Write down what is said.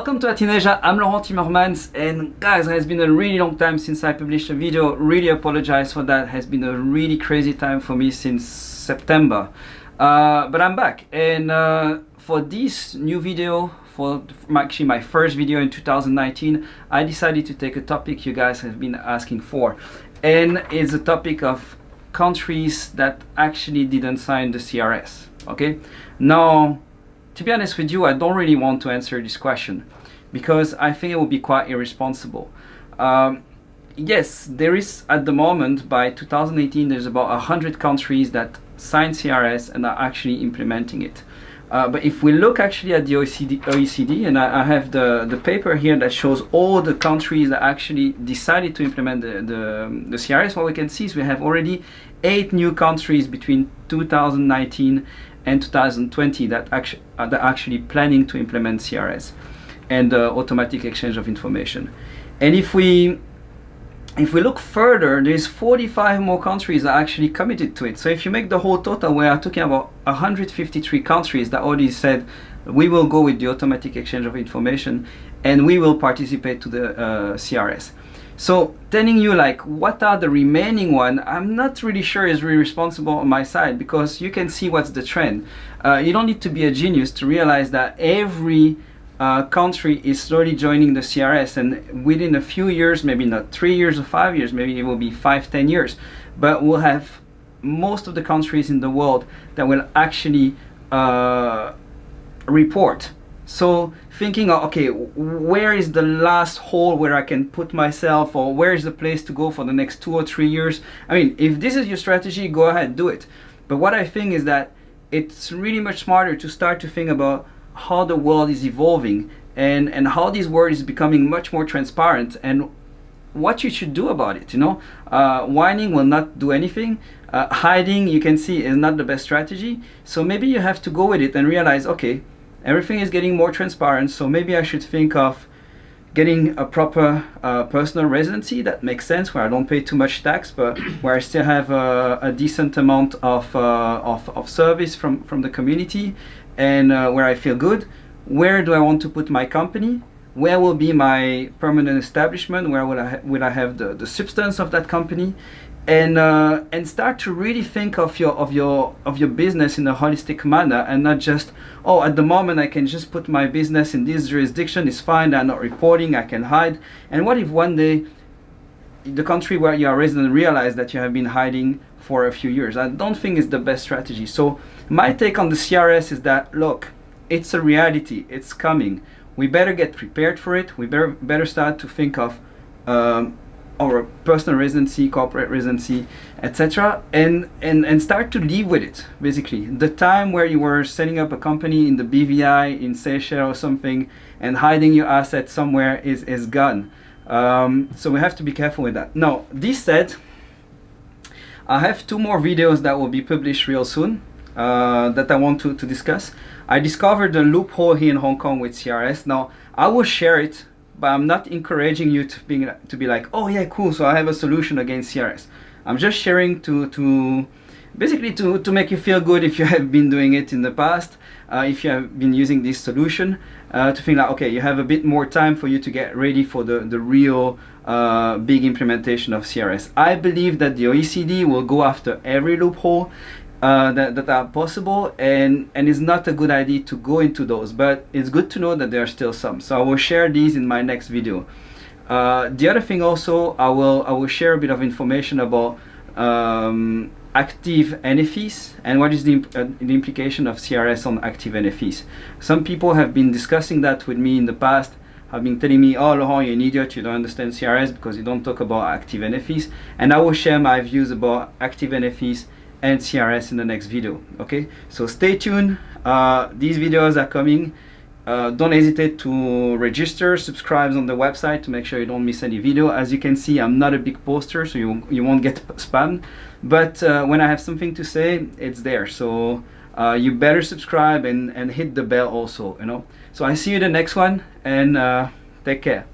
Welcome to ATHENASIA, I'm Laurent Timmermans, and guys, it has been a really long time since I published a video. Really apologize for that. It has been a really crazy time for me since September. But I'm back, and for this new video, for actually my first video in 2019, I decided to take a topic you guys have been asking for, and it's a topic of countries that actually didn't sign the CRS. Okay, now, to be honest with you, I don't really want to answer this question because I think it would be quite irresponsible. Yes, there is at the moment, by 2018, there's about 100 countries that signed CRS and are actually implementing it. But if we look actually at the OECD, and I have the paper here that shows all the countries that actually decided to implement the CRS, what we can see is we have already 8 new countries between 2019 and 2020 that are actually planning to implement CRS and automatic exchange of information. And if we look further, there's 45 more countries that are actually committed to it. So if you make the whole total, we are talking about 153 countries that already said we will go with the automatic exchange of information and we will participate to the CRS. So telling you like what are the remaining one, I'm not really sure is really responsible on my side, because you can see what's the trend. You don't need to be a genius to realize that every country is slowly joining the CRS, and within a few years, maybe not 3 years or 5 years, maybe it will be 5-10 years, but we'll have most of the countries in the world that will actually report. So thinking, okay, where is the last hole where I can put myself, or where is the place to go for the next 2 or 3 years? I mean, if this is your strategy, go ahead, do it. But what I think is that it's really much smarter to start to think about how the world is evolving and how this world is becoming much more transparent and what you should do about it, you know? Whining will not do anything. Hiding, you can see, is not the best strategy. So maybe you have to go with it and realize, okay, everything is getting more transparent, so maybe I should think of getting a proper personal residency that makes sense, where I don't pay too much tax, but where I still have a decent amount of service from the community, and where I feel good. Where do I want to put my company? Where will be my permanent establishment? Where will I have the substance of that company? And start to really think of your business in a holistic manner, and not just, oh, at the moment I can just put my business in this jurisdiction, it's fine, I'm not reporting, I can hide. And what if one day the country where you are resident realize that you have been hiding for a few years? I don't think it's the best strategy. So my take on the CRS is that, look, it's a reality, it's coming. We better get prepared for it. We better start to think of our personal residency, corporate residency, etc., and start to live with it. Basically, the time where you were setting up a company in the BVI in Seychelles or something and hiding your assets somewhere is gone. So we have to be careful with that. Now, this said, I have 2 more videos that will be published real soon that I want to discuss. I discovered a loophole here in Hong Kong with CRS. Now, I will share it, but I'm not encouraging you to be like, oh yeah, cool, so I have a solution against CRS. I'm just sharing to basically to make you feel good if you have been doing it in the past, if you have been using this solution, to think like, okay, you have a bit more time for you to get ready for the real big implementation of CRS. I believe that the OECD will go after every loophole that are possible, and it's not a good idea to go into those, but it's good to know that there are still some. So I will share these in my next video. The other thing also, I will share a bit of information about active NFEs and what is the implication of CRS on active NFEs. Some people have been discussing that with me in the past, have been telling me, oh Laurent, you're an idiot, you don't understand CRS because you don't talk about active NFEs, and I will share my views about active NFEs and CRS in the next video. Okay, so stay tuned. These videos are coming. Don't hesitate to register, subscribe on the website to make sure you don't miss any video. As you can see, I'm not a big poster, so you won't get spammed, but when I have something to say, it's there. So you better subscribe and hit the bell also, you know. So I see you in the next one, and take care.